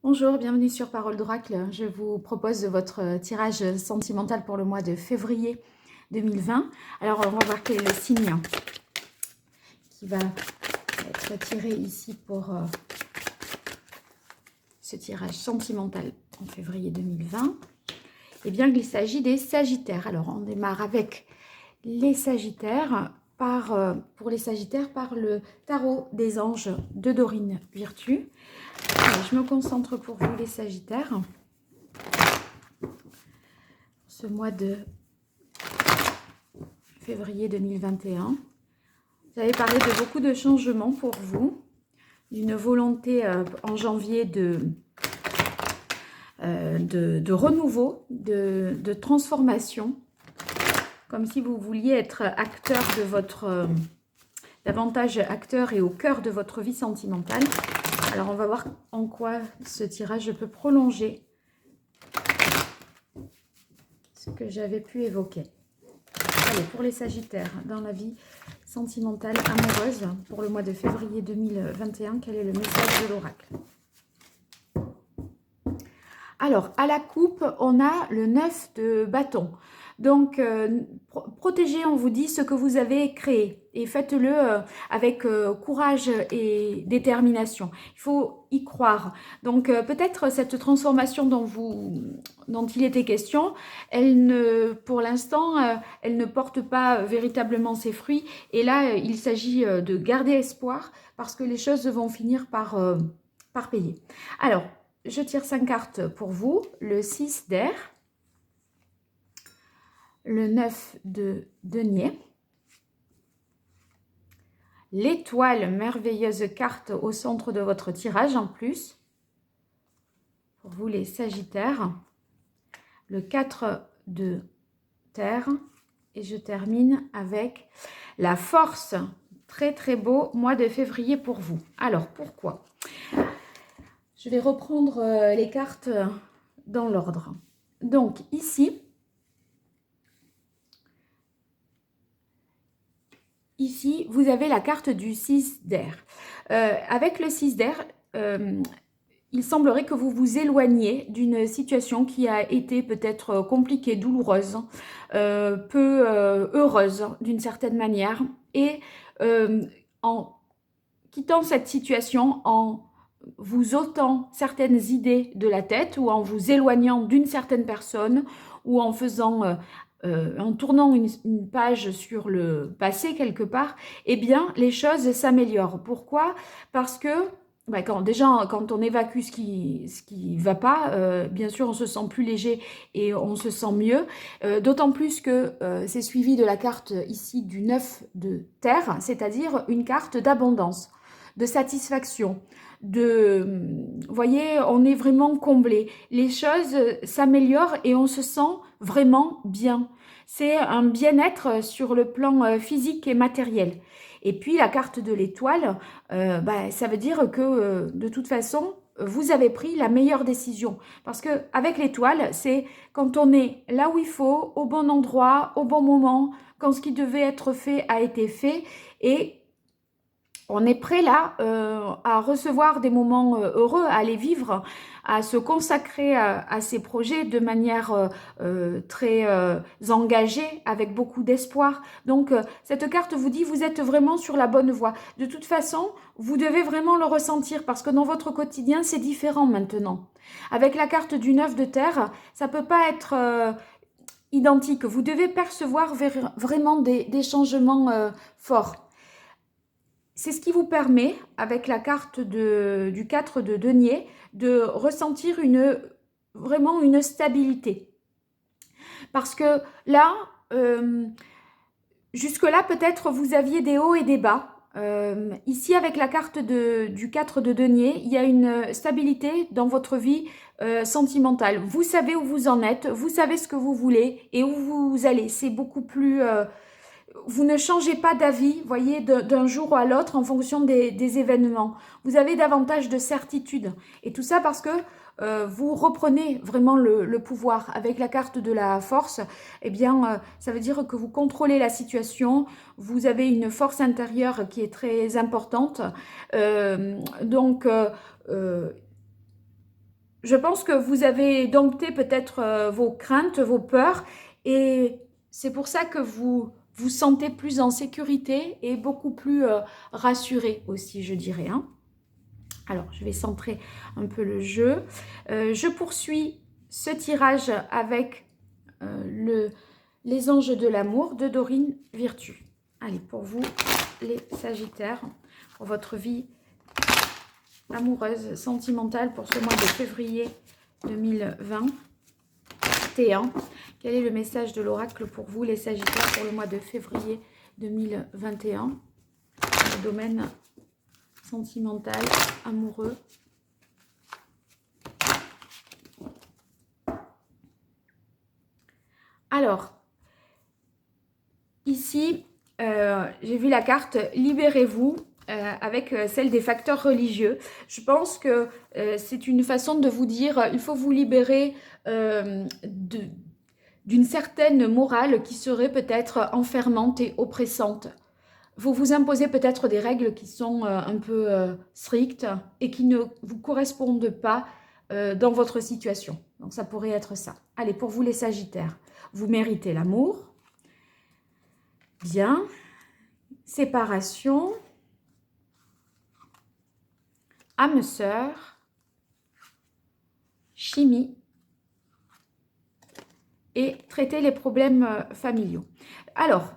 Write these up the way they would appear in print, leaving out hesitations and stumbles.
Bonjour, bienvenue sur Parole d'Oracle. Je vous propose votre tirage sentimental pour le mois de février 2020. Alors, on va voir quel est le signe qui va être tiré ici pour ce tirage sentimental en février 2020. Eh bien, il s'agit des Sagittaires. Alors, on démarre avec les Sagittaires, pour les Sagittaires, par le tarot des anges de Dorine Virtue. Alors, je me concentre pour vous, les Sagittaires. Ce mois de février 2021. Vous avez parlé de beaucoup de changements pour vous, d'une volonté en janvier de renouveau, de transformation, comme si vous vouliez être acteur de votre, davantage acteur et au cœur de votre vie sentimentale. Alors on va voir en quoi ce tirage peut prolonger ce que j'avais pu évoquer. Allez, pour les Sagittaires, dans la vie sentimentale amoureuse, pour le mois de février 2021, quel est le message de l'oracle? Alors, à la coupe, on a le 9 de bâton. Donc, protégez, on vous dit, ce que vous avez créé. Et faites-le avec courage et détermination. Il faut y croire. Donc, peut-être cette transformation dont il était question, pour l'instant, elle ne porte pas véritablement ses fruits. Et là, il s'agit de garder espoir parce que les choses vont finir par payer. Alors, je tire 5 cartes pour vous. Le 6 d'air, le 9 de denier, l'étoile, merveilleuse carte au centre de votre tirage en plus, pour vous les Sagittaires, le 4 de terre, et je termine avec la force. Très très beau mois de février pour vous. Alors, pourquoi ? Je vais reprendre les cartes dans l'ordre. Donc, ici, vous avez la carte du 6 d'air. Avec le 6 d'air, il semblerait que vous vous éloigniez d'une situation qui a été peut-être compliquée, douloureuse, peu heureuse d'une certaine manière. Et en quittant cette situation, en vous ôtant certaines idées de la tête ou en vous éloignant d'une certaine personne ou en faisant... en tournant une page sur le passé quelque part, eh bien, les choses s'améliorent. Pourquoi? Parce que quand on évacue ce qui va pas, bien sûr, on se sent plus léger et on se sent mieux. D'autant plus que c'est suivi de la carte ici du 9 de terre, c'est-à-dire une carte d'abondance, de satisfaction, vous voyez, on est vraiment comblé. Les choses s'améliorent et on se sent vraiment bien. C'est un bien-être sur le plan physique et matériel. Et puis la carte de l'étoile, ça veut dire que de toute façon, vous avez pris la meilleure décision. Parce que avec l'étoile, c'est quand on est là où il faut, au bon endroit, au bon moment, quand ce qui devait être fait a été fait. Et on est prêt là à recevoir des moments heureux, à les vivre, à se consacrer à ces projets de manière très engagée, avec beaucoup d'espoir. Donc cette carte vous dit vous êtes vraiment sur la bonne voie. De toute façon, vous devez vraiment le ressentir parce que dans votre quotidien, c'est différent maintenant. Avec la carte du 9 de terre, ça peut pas être identique. Vous devez percevoir vraiment des changements forts. C'est ce qui vous permet, avec la carte du 4 de denier, de ressentir vraiment une stabilité. Parce que là, jusque-là, peut-être vous aviez des hauts et des bas. Ici, avec la carte du 4 de denier, il y a une stabilité dans votre vie sentimentale. Vous savez où vous en êtes, vous savez ce que vous voulez et où vous allez. C'est beaucoup plus... vous ne changez pas d'avis, voyez, d'un jour à l'autre en fonction des événements. Vous avez davantage de certitude. Et tout ça parce que vous reprenez vraiment le pouvoir. Avec la carte de la force, eh bien, ça veut dire que vous contrôlez la situation. Vous avez une force intérieure qui est très importante. Donc, je pense que vous avez dompté peut-être vos craintes, vos peurs, et c'est pour ça que vous vous sentez plus en sécurité et beaucoup plus rassuré aussi, je dirais, hein. Alors, je vais centrer un peu le jeu. Je poursuis ce tirage avec les anges de l'amour de Dorine Virtue. Allez, pour vous, les Sagittaires, pour votre vie amoureuse, sentimentale pour ce mois de février 2021. Quel est le message de l'oracle pour vous, les Sagittaires, pour le mois de février 2021, dans le domaine sentimental, amoureux? Alors, ici, j'ai vu la carte « Libérez-vous » avec celle des facteurs religieux. Je pense que c'est une façon de vous dire il faut vous libérer d'une certaine morale qui serait peut-être enfermante et oppressante. Vous vous imposez peut-être des règles qui sont un peu strictes et qui ne vous correspondent pas dans votre situation. Donc ça pourrait être ça. Allez, pour vous les Sagittaires, vous méritez l'amour. Bien. Séparation. Âme sœur. Chimie. Et traiter les problèmes familiaux. Alors,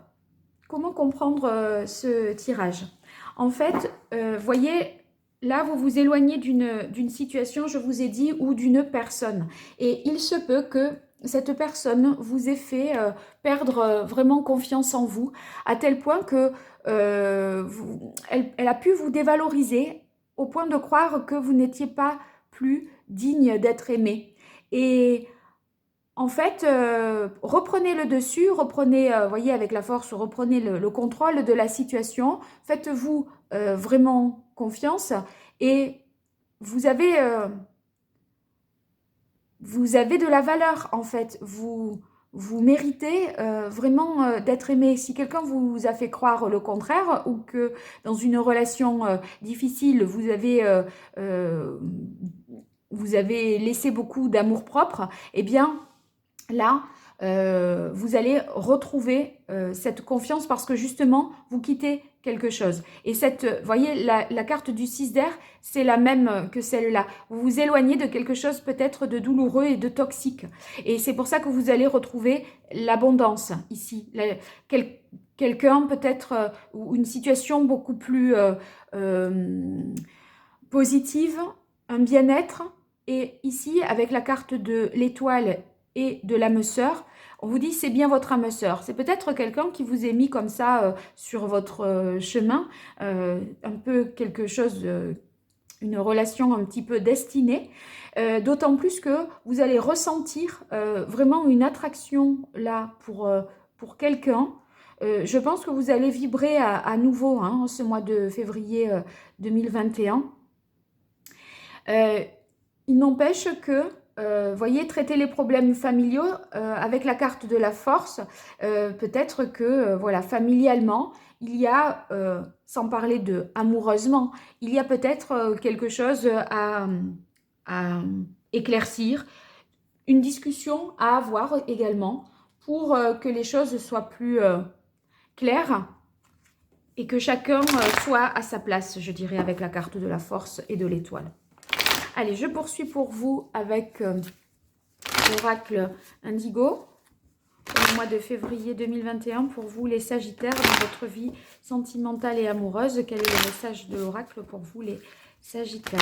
comment comprendre ce tirage? En fait, voyez, là, vous vous éloignez d'une situation, je vous ai dit, ou d'une personne. Et il se peut que cette personne vous ait fait perdre vraiment confiance en vous, à tel point que elle a pu vous dévaloriser au point de croire que vous n'étiez pas plus digne d'être aimé. Et en fait, reprenez le dessus, reprenez, voyez, avec la force, reprenez le contrôle de la situation, faites-vous vraiment confiance et vous avez de la valeur, en fait. Vous méritez vraiment d'être aimé. Si quelqu'un vous a fait croire le contraire ou que dans une relation difficile, vous avez laissé beaucoup d'amour-propre, eh bien, là, vous allez retrouver cette confiance parce que justement, vous quittez quelque chose. Et voyez, la carte du 6 d'air, c'est la même que celle-là. Vous vous éloignez de quelque chose peut-être de douloureux et de toxique. Et c'est pour ça que vous allez retrouver l'abondance ici. Quelqu'un peut-être, ou une situation beaucoup plus positive, un bien-être. Et ici, avec la carte de l'étoile et de l'âme sœur, on vous dit c'est bien votre âme sœur. C'est peut-être quelqu'un qui vous est mis comme ça sur votre chemin, un peu quelque chose, une relation un petit peu destinée, d'autant plus que vous allez ressentir vraiment une attraction là pour quelqu'un. Je pense que vous allez vibrer à nouveau hein, ce mois de février 2021. Il n'empêche que voyez, traiter les problèmes familiaux avec la carte de la force, peut-être que, voilà, familialement, il y a, sans parler de amoureusement, il y a peut-être quelque chose à éclaircir, une discussion à avoir également pour que les choses soient plus claires et que chacun soit à sa place, je dirais, avec la carte de la force et de l'étoile. Allez, je poursuis pour vous avec l'oracle Indigo pour le mois de février 2021. Pour vous, les Sagittaires, dans votre vie sentimentale et amoureuse, quel est le message de l'oracle pour vous, les Sagittaires?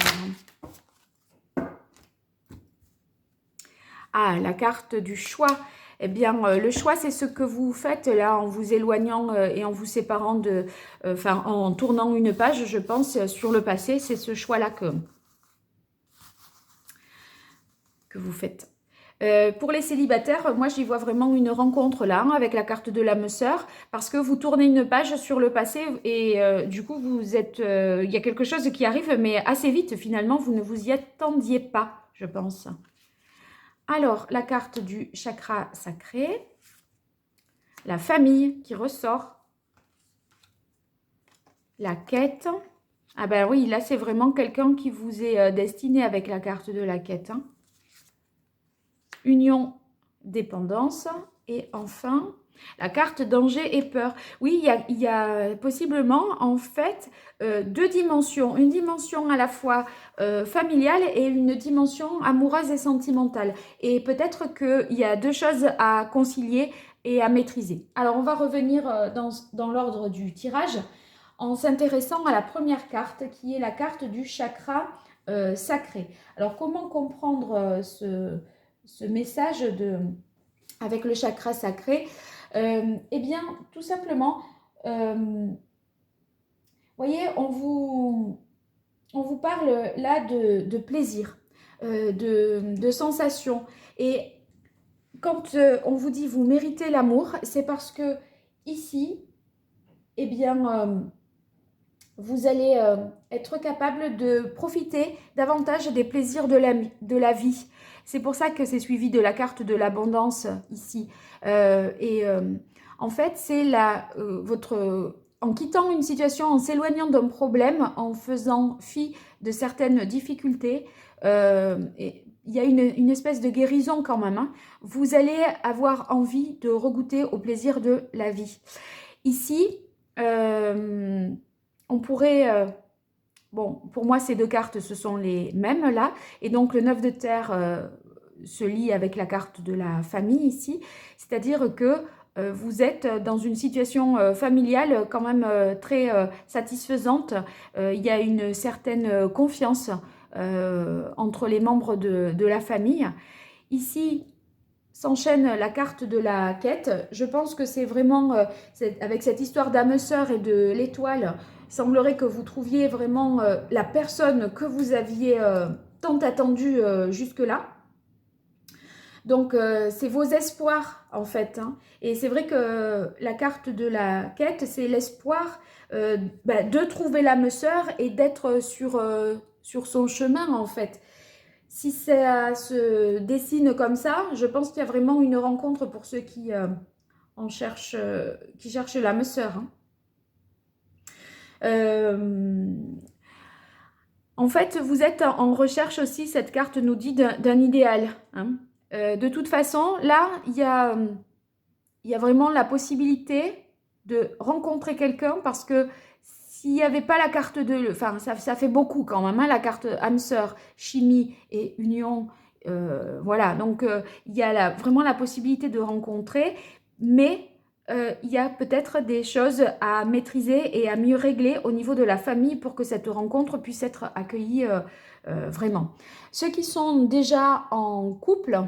Ah, la carte du choix. Eh bien, le choix, c'est ce que vous faites là en vous éloignant et en vous séparant enfin, en tournant une page, je pense, sur le passé. C'est ce choix-là que vous faites. Pour les célibataires, moi j'y vois vraiment une rencontre là, hein, avec la carte de l'âme sœur, parce que vous tournez une page sur le passé et du coup vous êtes, il y a quelque chose qui arrive, mais assez vite finalement, vous ne vous y attendiez pas, je pense. Alors, la carte du chakra sacré, la famille qui ressort, la quête. Ah ben oui, là c'est vraiment quelqu'un qui vous est destiné avec la carte de la quête, hein. union, dépendance. Et enfin, la carte danger et peur. Oui, il y a possiblement, en fait, deux dimensions. Une dimension à la fois familiale et une dimension amoureuse et sentimentale. Et peut-être qu'il y a deux choses à concilier et à maîtriser. Alors, on va revenir dans l'ordre du tirage en s'intéressant à la première carte qui est la carte du chakra sacré. Alors, comment comprendre ce message avec le chakra sacré? Eh bien, tout simplement, voyez, on vous parle là de plaisir, de sensations. Et quand on vous dit vous méritez l'amour, c'est parce que ici, eh bien, vous allez être capable de profiter davantage des plaisirs de la vie. C'est pour ça que c'est suivi de la carte de l'abondance ici. En fait, c'est en quittant une situation, en s'éloignant d'un problème, en faisant fi de certaines difficultés, il y a une espèce de guérison quand même. Hein. Vous allez avoir envie de regoûter au plaisir de la vie. Ici, on pourrait... bon, pour moi, ces deux cartes, ce sont les mêmes là. Et donc, le 9 de terre se lie avec la carte de la famille ici. C'est-à-dire que vous êtes dans une situation familiale quand même très satisfaisante. Il y a une certaine confiance entre les membres de la famille. Ici, s'enchaîne la carte de la quête. Je pense que c'est vraiment, avec cette histoire d'âme sœur et de l'étoile, semblerait que vous trouviez vraiment la personne que vous aviez tant attendue jusque-là. Donc, c'est vos espoirs, en fait. Hein. Et c'est vrai que la carte de la quête, c'est l'espoir de trouver l'âme sœur et d'être sur son chemin, en fait. Si ça se dessine comme ça, je pense qu'il y a vraiment une rencontre pour ceux qui cherchent l'âme sœur. Hein. En fait, vous êtes en recherche aussi, cette carte nous dit, d'un idéal. Hein. De toute façon, là, il y a vraiment la possibilité de rencontrer quelqu'un parce que s'il n'y avait pas la carte de... Enfin, ça fait beaucoup quand même, hein, la carte âme sœur, chimie et union. Voilà, donc il y a vraiment la possibilité de rencontrer, mais il y a peut-être des choses à maîtriser et à mieux régler au niveau de la famille pour que cette rencontre puisse être accueillie vraiment. Ceux qui sont déjà en couple,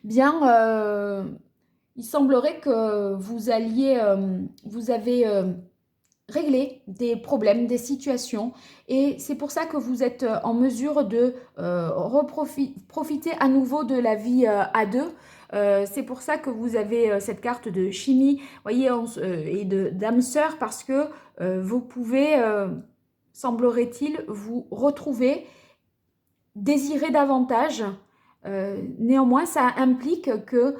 bien, il semblerait que vous avez réglé des problèmes, des situations, et c'est pour ça que vous êtes en mesure de profiter à nouveau de la vie à deux. C'est pour ça que vous avez cette carte de chimie, voyez, et d'âme sœur, parce que vous pouvez, semblerait-il, vous retrouver, désirer davantage. Néanmoins, ça implique que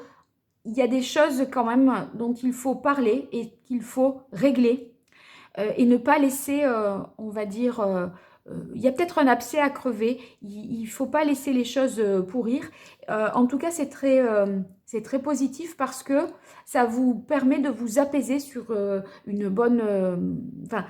il y a des choses quand même dont il faut parler et qu'il faut régler et ne pas laisser, on va dire, il y a peut-être un abcès à crever, il ne faut pas laisser les choses pourrir. En tout cas, c'est très positif parce que ça vous permet de vous apaiser sur une bonne... Enfin,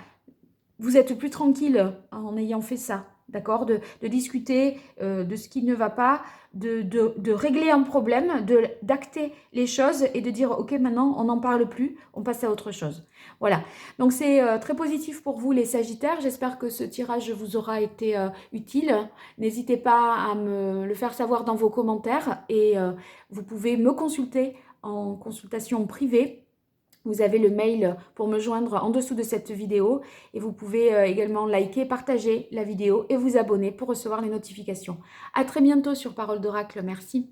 vous êtes plus tranquille en ayant fait ça. D'accord, de discuter de ce qui ne va pas, de régler un problème, d'acter les choses et de dire ok, maintenant on n'en parle plus, on passe à autre chose. Voilà, donc c'est très positif pour vous les Sagittaires. J'espère que ce tirage vous aura été utile. N'hésitez pas à me le faire savoir dans vos commentaires et vous pouvez me consulter en consultation privée. Vous avez le mail pour me joindre en dessous de cette vidéo et vous pouvez également liker, partager la vidéo et vous abonner pour recevoir les notifications. À très bientôt sur Parole d'Oracle. Merci.